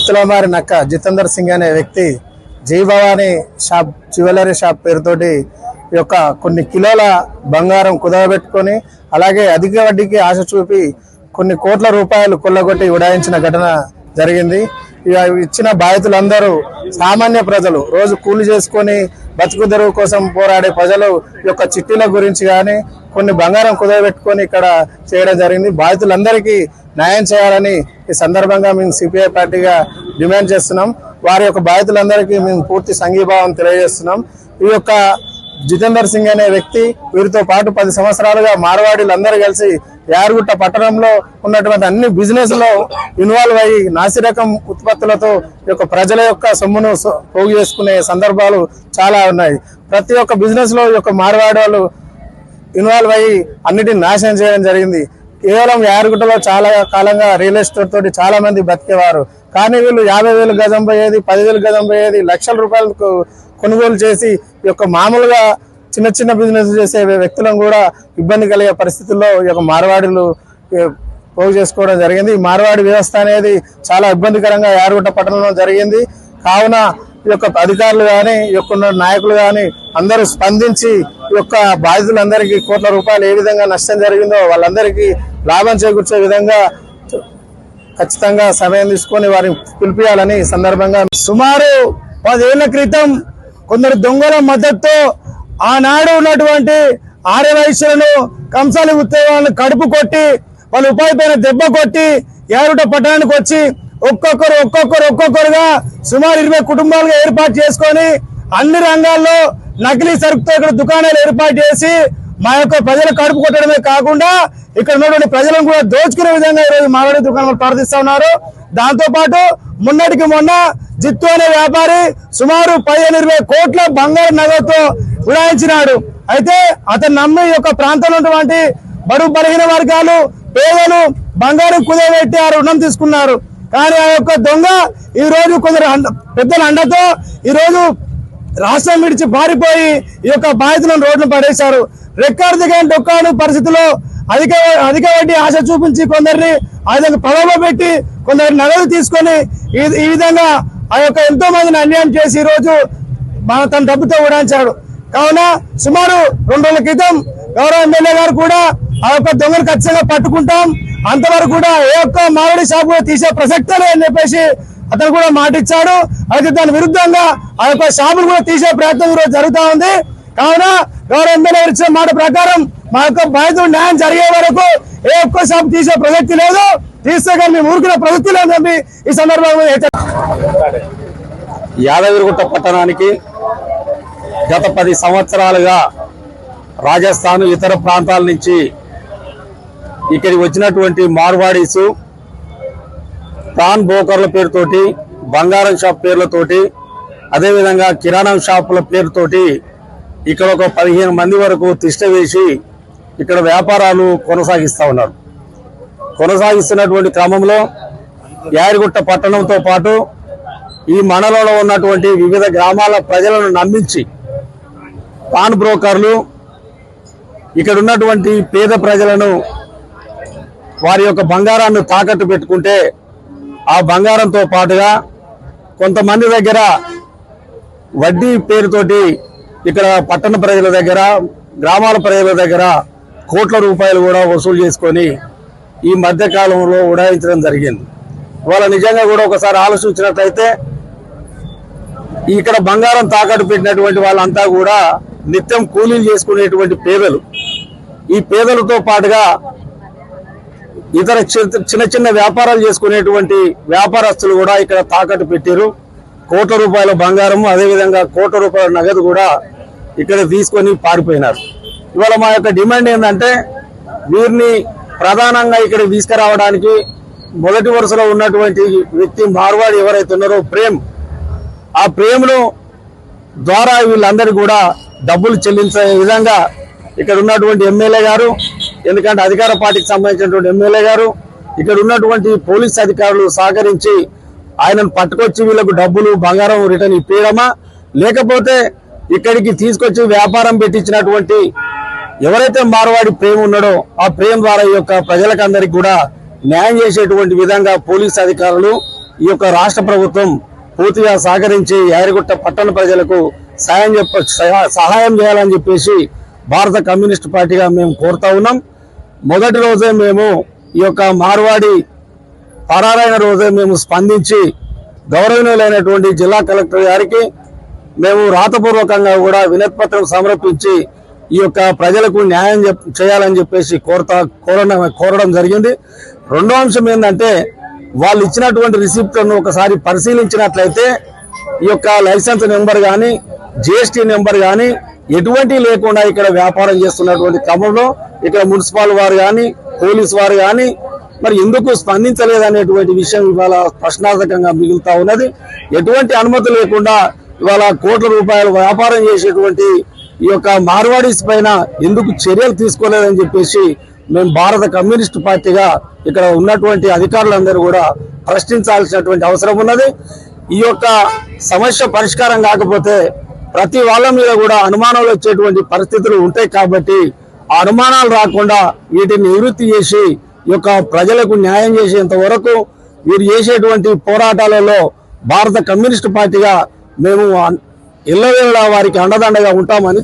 భక్తులమారి నక్క జితేందర్ సింగ్ అనే వ్యక్తి జై భవానీ షాప్ జ్యువెలరీ షాప్ పేరుతోటి ఈ యొక్క కొన్ని కిలోల బంగారం కుదవబెట్టుకొని అలాగే అధిక వడ్డీకి ఆశ చూపి కొన్ని కోట్ల రూపాయలు కొల్లగొట్టి ఉడాయించిన ఘటన జరిగింది. ఇచ్చిన బాధితులందరూ సామాన్య ప్రజలు, రోజు కూలి చేసుకొని బతుకు తెరువు కోసం పోరాడే ప్రజలు యొక్క చిట్టీల గురించి కానీ కొన్ని బంగారం కుదవబెట్టుకొని ఇక్కడ చేయడం జరిగింది. బాధితులందరికీ న్యాయం చేయాలని ఈ సందర్భంగా మేము సిపిఐ పార్టీగా డిమాండ్ చేస్తున్నాం. వారి యొక్క బాధితులందరికీ మేము పూర్తి సంఘీభావం తెలియజేస్తున్నాం. ఈ యొక్క జితేందర్ సింగ్ అనే వ్యక్తి వీరితో పాటు 10 సంవత్సరాలుగా మార్వాడీలందరూ కలిసి యారుగుట్ట పట్టణంలో ఉన్నటువంటి అన్ని బిజినెస్ లో ఇన్వాల్వ్ అయ్యి నాసిరకం ఉత్పత్తులతో ఈ యొక్క ప్రజల యొక్క సొమ్మును పోగు చేసుకునే సందర్భాలు చాలా ఉన్నాయి. ప్రతి ఒక్క బిజినెస్ లో ఈ యొక్క మార్వాడి వాళ్ళు ఇన్వాల్వ్ అయ్యి అన్నిటిని నాశనం చేయడం జరిగింది. కేవలం యారుగుట్టలో చాలా కాలంగా రియల్ ఎస్టేట్ తోటి చాలా మంది బతికేవారు. కానీ వీళ్ళు 50,000 గజం పోయేది, 10,000 గజం పోయేది, లక్షల రూపాయలకు కొనుగోలు చేసి ఈ యొక్క మామూలుగా చిన్న చిన్న బిజినెస్ చేసే వ్యక్తులను కూడా ఇబ్బంది కలిగే పరిస్థితుల్లో ఈ యొక్క మార్వాడీలు పోగు చేసుకోవడం జరిగింది. ఈ మార్వాడి వ్యవస్థ అనేది చాలా ఇబ్బందికరంగా యారుగుట్ట పట్టణంలో జరిగింది. కావున ఈ యొక్క అధికారులు కానీ ఈ యొక్క నాయకులు కానీ అందరూ స్పందించి ఈ యొక్క బాధితులందరికీ కోట్ల రూపాయలు ఏ విధంగా నష్టం జరిగిందో వాళ్ళందరికీ లాభం చేకూర్చే విధంగా ఖచ్చితంగా సమయం తీసుకొని వారిని పిలిపియాలని సందర్భంగా సుమారు 10 ఏళ్ల క్రితం కొందరు దొంగల మద్దతుతో ఆనాడు ఉన్నటువంటి ఆర్యవైశ్యులను కంసాలి ఉద్యోగాలను కడుపు కొట్టి వాళ్ళ ఉపాధి పైన దెబ్బ కొట్టి యారుగుట్ట పట్టణానికి వచ్చి ఒక్కొక్కరుగా సుమారు 20 కుటుంబాలుగా ఏర్పాటు చేసుకొని అన్ని రంగాల్లో నకిలీ సరుకుతో ఇక్కడ దుకాణాలు ఏర్పాటు చేసి మా యొక్క ప్రజలు కడుపు కొట్టడమే కాకుండా ఇక్కడ ఉన్నటువంటి ప్రజలను కూడా దోచుకునే విధంగా ఈరోజు మార్వాడి దుకాణాలు ప్రవర్తిస్తా ఉన్నారు. దాంతో పాటు మొన్నటికి మొన్న జిత్తు అనే వ్యాపారి సుమారు 15-20 కోట్ల బంగారు నగదుతో ఉడాయించినాడు. అయితే అతను నమ్మి ఈ యొక్క ప్రాంతంలో ఉన్నటువంటి బడుగు బలహీన వర్గాలు, పేదలు బంగారం కుదవబెట్టి ఆ రుణం తీసుకున్నారు. కానీ ఆ యొక్క దొంగ ఈ రోజు కొందరు పెద్దల అండతో ఈ రోజు రాష్ట్రం విడిచి పారిపోయి ఈ యొక్క బాధితులను రోడ్లు పడేశారు. రెక్కాడు దిగని డొక్కాడు పరిస్థితుల్లో అధిక వడ్డీ ఆశ చూపించి కొందరిని ఆ విధంగా ప్రలోభ పెట్టి కొందరి నగదు తీసుకొని ఈ విధంగా ఆ యొక్క ఎంతో మందిని అన్యాయం చేసి ఈ రోజు తన డబ్బుతో ఉడాయించాడు. కావున సుమారు 2 రోజుల క్రితం గౌరవ ఎమ్మెల్యే గారు కూడా ఆ యొక్క దొంగను ఖచ్చితంగా పట్టుకుంటాం, అంతవరకు కూడా ఏ ఒక్క మార్వాడి షాప్ కూడా తీసే ప్రసక్తే లేదని చెప్పేసి అతను కూడా మాట ఇచ్చాడు. అయితే దాని విరుద్ధంగా ఆ యొక్క షాపులు కూడా తీసే ప్రయత్నం ఈరోజు జరుగుతూ ఉంది. కావున గౌరవ ఎమ్మెల్యే గారు ఇచ్చిన మాట ప్రకారం మా యొక్క బాధితుడు న్యాయం జరిగే వరకు ఏ ఒక్క షాప్ తీసే ప్రసక్తి లేదు, తీస్తే కానీ మేము ఊరుకునే ప్రసక్తి లేదని ఈ సందర్భంగా యాదగిరిగుట్ట పట్టణానికి గత 10 సంవత్సరాలుగా రాజస్థాన్ ఇతర ప్రాంతాల నుంచి ఇక్కడికి వచ్చినటువంటి మార్వాడీసు ప్రాన్ బ్రోకర్ల పేరుతోటి, బంగారం షాప్ పేర్లతోటి, అదేవిధంగా కిరాణా షాపుల పేరుతోటి ఇక్కడ ఒక 15 మంది వరకు తిష్ట వేసి ఇక్కడ వ్యాపారాలు కొనసాగిస్తూ ఉన్నారు. కొనసాగిస్తున్నటువంటి క్రమంలో యాదగిరిగుట్ట పట్టణంతో పాటు ఈ మండలంలో ఉన్నటువంటి వివిధ గ్రామాల ప్రజలను నమ్మించి పాన్ బ్రోకర్లు ఇక్కడ ఉన్నటువంటి పేద ప్రజలను వారి యొక్క బంగారాన్ని తాకట్టు పెట్టుకుంటే ఆ బంగారంతో పాటుగా కొంతమంది దగ్గర వడ్డీ పేరుతోటి ఇక్కడ పట్టణ ప్రజల దగ్గర, గ్రామాల ప్రజల దగ్గర కోట్ల రూపాయలు కూడా వసూలు చేసుకొని ఈ మధ్యకాలంలో ఉడాయించడం జరిగింది. ఇవాళ నిజంగా కూడా ఒకసారి ఆలోచించినట్లయితే ఇక్కడ బంగారం తాకట్టు పెట్టినటువంటి వాళ్ళంతా కూడా నిత్యం కూలీలు చేసుకునేటువంటి పేదలు. ఈ పేదలతో పాటుగా ఇతర చిన్న చిన్న వ్యాపారాలు చేసుకునేటువంటి వ్యాపారస్తులు కూడా ఇక్కడ తాకట్టు పెట్టారు. కోట్ల రూపాయల బంగారం, అదేవిధంగా కోట్ల రూపాయల నగదు కూడా ఇక్కడ తీసుకొని పారిపోయినారు. ఇవాళ మా యొక్క డిమాండ్ ఏంటంటే వీరిని ప్రధానంగా ఇక్కడ తీసుకురావడానికి మొదటి వరుసలో ఉన్నటువంటి వ్యక్తి మార్వాడి ఎవరైతే ఉన్నారో ప్రేమ్, ఆ ప్రేమను ద్వారా వీళ్ళందరూ కూడా డబ్బులు చెల్లించే విధంగా ఇక్కడ ఉన్నటువంటి ఎమ్మెల్యే గారు, ఎందుకంటే అధికార పార్టీకి సంబంధించినటువంటి ఎమ్మెల్యే గారు, ఇక్కడ ఉన్నటువంటి పోలీస్ అధికారులు సహకరించి ఆయనను పట్టుకొచ్చి వీళ్ళకు డబ్బులు బంగారం రిటర్న్ ఇప్పించడమా, లేకపోతే ఇక్కడికి తీసుకొచ్చి వ్యాపారం పెట్టించినటువంటి ఎవరైతే మార్వాడి ప్రేమ ఉన్నాడో ఆ ప్రేమ ద్వారా ఈ యొక్క ప్రజలకందరికీ కూడా న్యాయం చేసేటువంటి విధంగా పోలీస్ అధికారులు ఈ యొక్క రాష్ట్ర ప్రభుత్వం పూర్తిగా సహకరించి యాదగిరిగుట్ట పట్టణ ప్రజలకు సహాయం చేయాలని చెప్పేసి భారత కమ్యూనిస్ట్ పార్టీగా మేము కోరుతా ఉన్నాం. మొదటి రోజే మేము ఈ యొక్క మార్వాడి పరారైన రోజే మేము స్పందించి గౌరవనీయులైనటువంటి జిల్లా కలెక్టర్ గారికి మేము రాతపూర్వకంగా కూడా వినతిపత్రం సమర్పించి ఈ యొక్క ప్రజలకు న్యాయం చేయాలని చెప్పేసి కోరడం జరిగింది. రెండో అంశం ఏంటంటే వాళ్ళు ఇచ్చినటువంటి రిసిప్ట్లను ఒకసారి పరిశీలించినట్లయితే ఈ యొక్క లైసెన్స్ నెంబర్ కానీ జిఎస్టీ నెంబర్ కానీ ఎటువంటి లేకుండా ఇక్కడ వ్యాపారం చేస్తున్నటువంటి క్రమంలో ఇక్కడ మున్సిపల్ వారు కానీ పోలీసు వారు కానీ మరి ఎందుకు స్పందించలేదనేటువంటి విషయం ఇవాళ ప్రశ్నార్థకంగా మిగులుతా ఉన్నది. ఎటువంటి అనుమతి లేకుండా ఇవాళ కోట్ల రూపాయల వ్యాపారం చేసేటువంటి ఈ యొక్క మార్వాడీస్ పైన ఎందుకు చర్యలు తీసుకోలేదని చెప్పేసి మేము భారత కమ్యూనిస్ట్ పార్టీగా ఇక్కడ ఉన్నటువంటి అధికారులందరూ కూడా ప్రశ్నించాల్సినటువంటి అవసరం ఉన్నది. ఈ యొక్క సమస్య పరిష్కారం కాకపోతే ప్రతి వాళ్ళ మీద కూడా అనుమానాలు వచ్చేటువంటి పరిస్థితులు ఉంటాయి. కాబట్టి ఆ అనుమానాలు రాకుండా వీటిని నివృత్తి చేసి ఈ యొక్క ప్రజలకు న్యాయం చేసేంత వరకు వీరు చేసేటువంటి పోరాటాలలో భారత కమ్యూనిస్ట్ పార్టీగా మేము ఎల్లవేళలా వారికి అండదండగా ఉంటామని